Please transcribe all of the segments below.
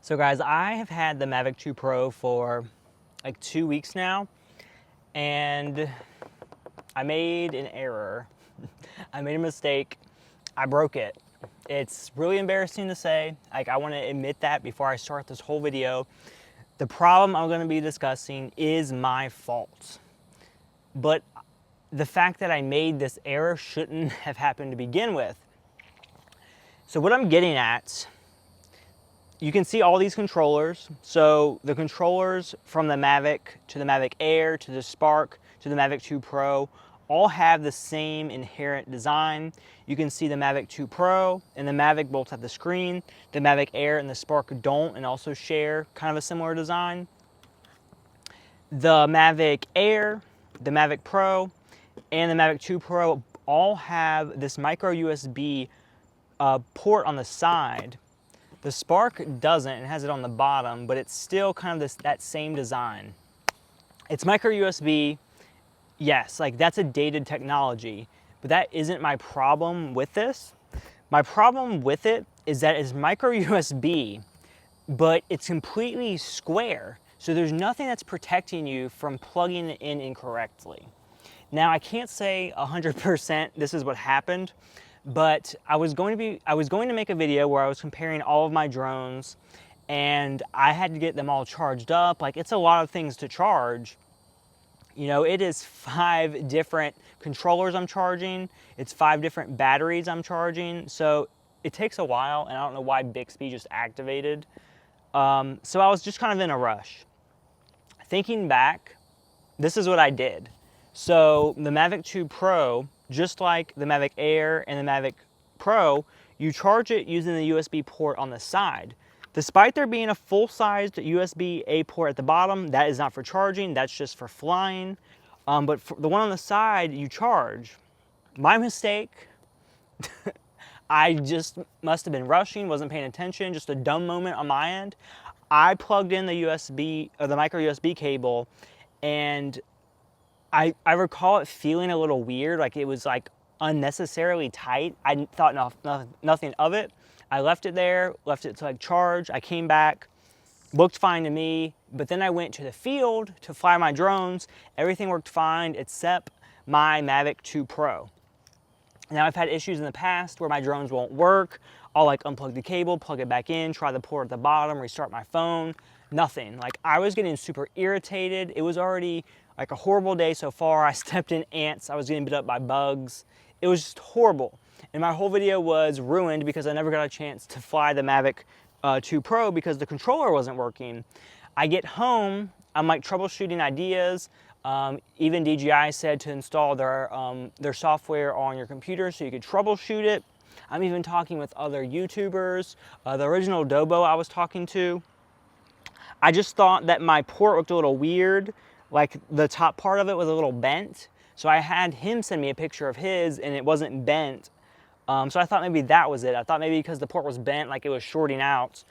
So guys, I have had the Mavic 2 Pro for like 2 weeks now, and I made an error. I made a mistake. I broke it. It's really embarrassing to say. Like, I want to admit that before I start this whole video. The problem I'm going to be discussing is my fault. But the fact that I made this error shouldn't have happened to begin with. So what I'm getting at, you can see all these controllers. So the controllers from the Mavic to the Mavic Air to the Spark to the Mavic 2 Pro all have the same inherent design. You can see the Mavic 2 Pro and the Mavic both have the screen. The Mavic Air and the Spark don't and also share kind of a similar design. The Mavic Air, the Mavic Pro, and the Mavic 2 Pro all have this micro USB port on the side. The Spark doesn't, it has it on the bottom, but it's still kind of that same design. It's micro USB, yes, like that's a dated technology, but that isn't my problem with this. My problem with it is that it's micro USB, but it's completely square. So there's nothing that's protecting you from plugging it in incorrectly. Now I can't say 100% this is what happened, but I was going to make a video where I was comparing all of my drones, and I had to get them all charged up. Like, it's a lot of things to charge. You know, it is 5 different controllers I'm charging. It's 5 different batteries I'm charging. So it takes a while, and I don't know why Bixby just activated. So I was just kind of in a rush. Thinking back, this is what I did. So the Mavic 2 Pro, just like the Mavic Air and the Mavic Pro, you charge it using the USB port on the side. Despite there being a full-sized USB-A port at the bottom, that is not for charging, that's just for flying. But for the one on the side, you charge. My mistake, I just must have been rushing, wasn't paying attention, just a dumb moment on my end. I plugged in the USB, or the micro USB cable, and I recall it feeling a little weird, like it was like unnecessarily tight. I thought nothing of it. I left it there, left it to like charge. I came back, looked fine to me, but then I went to the field to fly my drones. Everything worked fine except my Mavic 2 Pro. Now I've had issues in the past where my drones won't work. I'll like unplug the cable, plug it back in, try the port at the bottom, restart my phone, nothing. Like, I was getting super irritated. It was already like a horrible day so far. I stepped in ants, I was getting bit up by bugs. It was just horrible. And my whole video was ruined because I never got a chance to fly the Mavic 2 Pro because the controller wasn't working. I get home, I'm like troubleshooting ideas. Even DJI said to install their software on your computer so you could troubleshoot it. I'm even talking with other YouTubers. The Originaldobo I was talking to. I just thought that my port looked a little weird. Like, the top part of it was a little bent. So I had him send me a picture of his and it wasn't bent. So I thought maybe that was it. I thought maybe because the port was bent, like it was shorting out.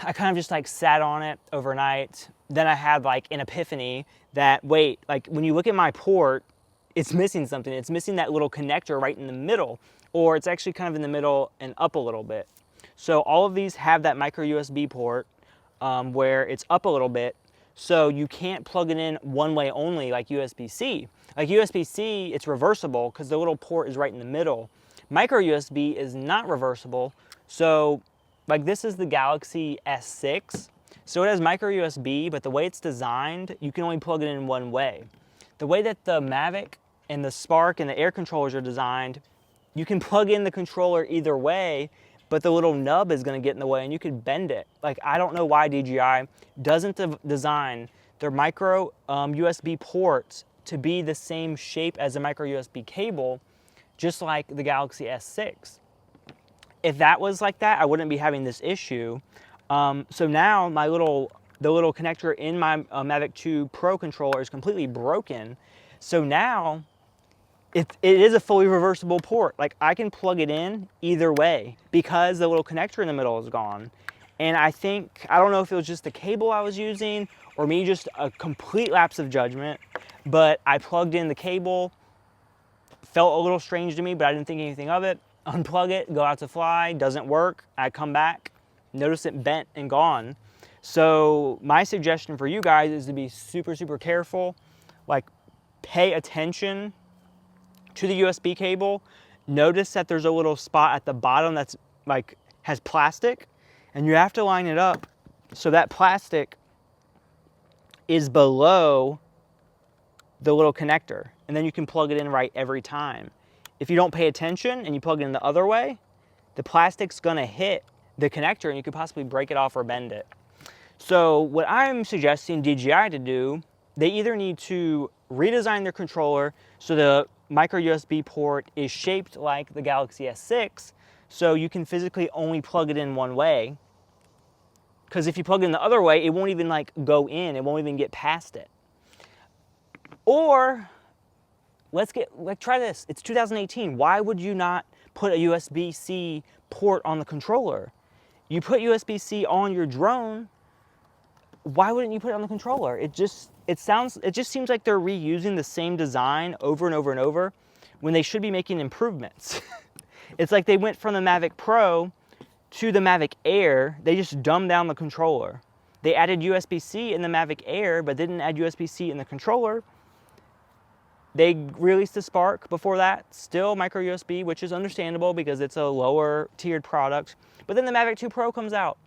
I kind of just like sat on it overnight. Then I had like an epiphany that, wait, like when you look at my port, it's missing something. It's missing that little connector right in the middle, or it's actually kind of in the middle and up a little bit. So all of these have that micro USB port where it's up a little bit. So you can't plug it in one way only like USB-C. Like USB-C, it's reversible because the little port is right in the middle. Micro USB is not reversible. So like, this is the Galaxy S6. So it has micro USB, but the way it's designed, you can only plug it in one way. The way that the Mavic and the Spark and the Air controllers are designed, you can plug in the controller either way, but the little nub is going to get in the way and you could bend it. Like, I don't know why DJI doesn't design their micro USB ports to be the same shape as a micro USB cable, just like the Galaxy S6. If that was like that, I wouldn't be having this issue. So now the little connector in my Mavic 2 Pro controller is completely broken. So now it is a fully reversible port. Like, I can plug it in either way because the little connector in the middle is gone. And I don't know if it was just the cable I was using or me just a complete lapse of judgment, but I plugged in the cable, felt a little strange to me, but I didn't think anything of it. Unplug it, go out to fly, doesn't work. I come back, notice it bent and gone. So my suggestion for you guys is to be super, super careful. Like, pay attention to the USB cable. Notice that there's a little spot at the bottom that's like has plastic, and you have to line it up so that plastic is below the little connector, and then you can plug it in right every time. If you don't pay attention and you plug it in the other way, the plastic's gonna hit the connector and you could possibly break it off or bend it. So what I'm suggesting DJI to do, they either need to redesign their controller so the micro USB port is shaped like the Galaxy S6, so you can physically only plug it in one way. Because if you plug it in the other way, it won't even like go in, it won't even get past it. Or try this. It's 2018. Why would you not put a USB-C port on the controller? You put USB-C on your drone. Why wouldn't you put it on the controller? It just seems like they're reusing the same design over and over and over when they should be making improvements. It's like they went from the Mavic Pro to the Mavic Air. They just dumbed down the controller. They added USB-C in the Mavic Air, but didn't add USB-C in the controller. They released the Spark before that, still micro USB, which is understandable because it's a lower tiered product. But then the Mavic 2 Pro comes out.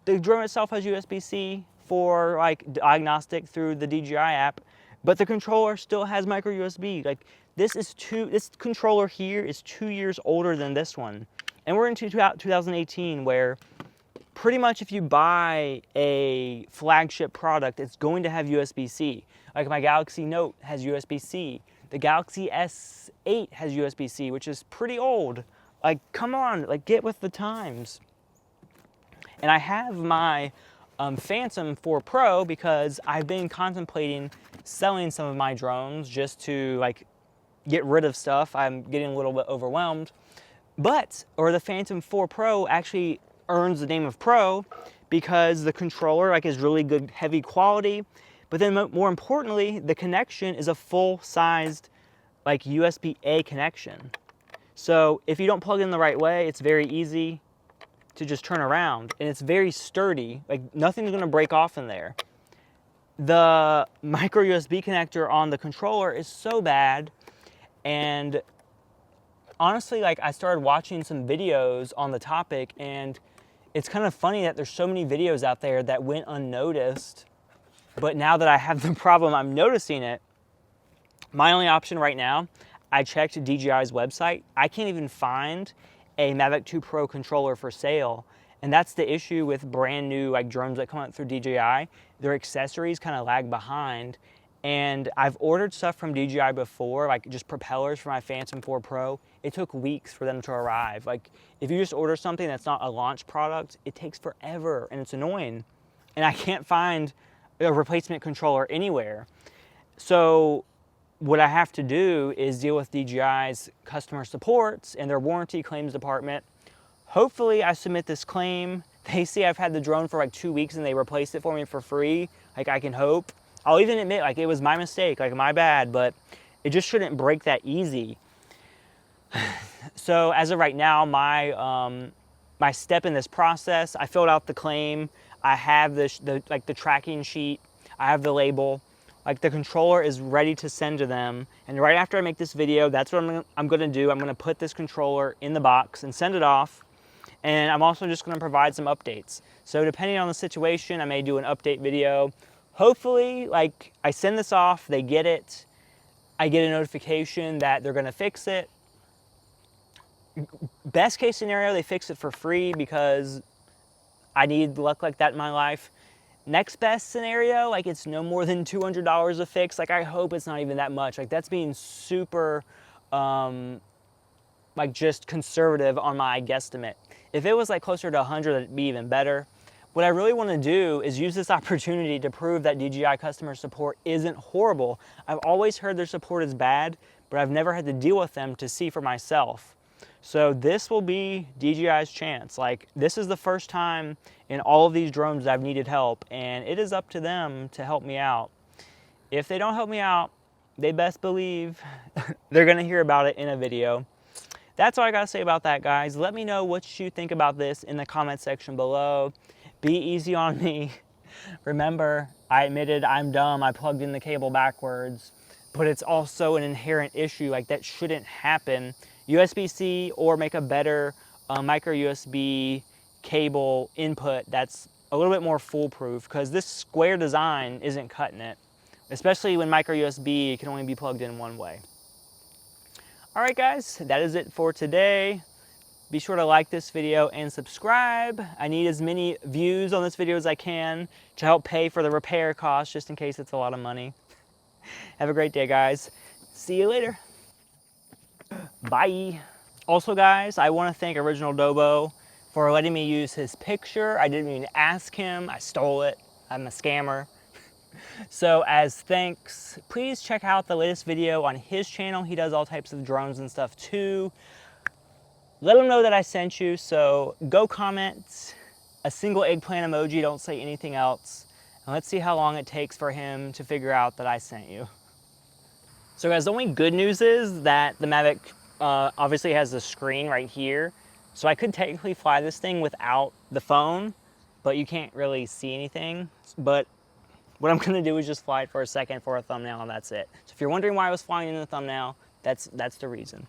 The drone itself has USB-C for like diagnostic through the DJI app, but the controller still has micro USB. Like this controller here is 2 years older than this one. And we're in 2018 where pretty much if you buy a flagship product, it's going to have USB-C. Like my Galaxy Note has USB-C. The Galaxy S8 has USB-C, which is pretty old. Like, come on, like get with the times. And I have my Phantom 4 Pro because I've been contemplating selling some of my drones just to like get rid of stuff. I'm getting a little bit overwhelmed. Or the Phantom 4 Pro actually earns the name of Pro because the controller like is really good, heavy quality. But then more importantly, the connection is a full-sized like USB-A connection. So if you don't plug in the right way, it's very easy to just turn around, and it's very sturdy. Like nothing's gonna break off in there. The micro USB connector on the controller is so bad, and honestly, like I started watching some videos on the topic, and it's kind of funny that there's so many videos out there that went unnoticed. But now that I have the problem, I'm noticing it. My only option right now, I checked DJI's website. I can't even find a Mavic 2 Pro controller for sale. And that's the issue with brand new like drones that come out through DJI. Their accessories kind of lag behind. And I've ordered stuff from DJI before, like just propellers for my Phantom 4 Pro. It took weeks for them to arrive. Like if you just order something that's not a launch product, it takes forever and it's annoying. And I can't find a replacement controller anywhere. So what I have to do is deal with DJI's customer supports and their warranty claims department. Hopefully I submit this claim. They say I've had the drone for like 2 weeks and they replaced it for me for free. Like I can hope. I'll even admit like it was my mistake, like my bad, but it just shouldn't break that easy. So as of right now, my step in this process, I filled out the claim. I have the tracking sheet. I have the label. Like the controller is ready to send to them. And right after I make this video, that's what I'm gonna do. I'm gonna put this controller in the box and send it off. And I'm also just gonna provide some updates. So depending on the situation, I may do an update video. Hopefully, like I send this off, they get it. I get a notification that they're gonna fix it. Best case scenario, they fix it for free because I need luck like that in my life. Next best scenario, like it's no more than $200 a fix. Like I hope it's not even that much. Like that's being super, like just conservative on my guesstimate. If it was like closer to 100, that'd be even better. What I really want to do is use this opportunity to prove that DJI customer support isn't horrible. I've always heard their support is bad, but I've never had to deal with them to see for myself. So this will be DJI's chance. Like this is the first time in all of these drones that I've needed help, and it is up to them to help me out. If they don't help me out, they best believe they're gonna hear about it in a video. that's all I gotta say about that, guys. Let me know what you think about this in the comment section below. Be easy on me. Remember, I admitted I'm dumb. I plugged in the cable backwards, but it's also an inherent issue. Like, that shouldn't happen. USB-C, or make a better micro USB cable input that's a little bit more foolproof, because this square design isn't cutting it, especially when micro USB can only be plugged in one way. All right, guys, that is it for today. Be sure to like this video and subscribe. I need as many views on this video as I can to help pay for the repair costs, just in case it's a lot of money. Have a great day, guys. See you later. Bye. Also, guys, I want to thank Originaldobo for letting me use his picture. I didn't even ask him. I stole it. I'm a scammer. So as thanks, please check out the latest video on his channel. He does all types of drones and stuff too. Let him know that I sent you, so go comment a single eggplant emoji, don't say anything else, and let's see how long it takes for him to figure out that I sent you. So guys, the only good news is that the Mavic obviously has the screen right here, so I could technically fly this thing without the phone, but you can't really see anything. But what I'm gonna do is just fly it for a second for a thumbnail, and that's it. So if you're wondering why I was flying in the thumbnail, that's the reason.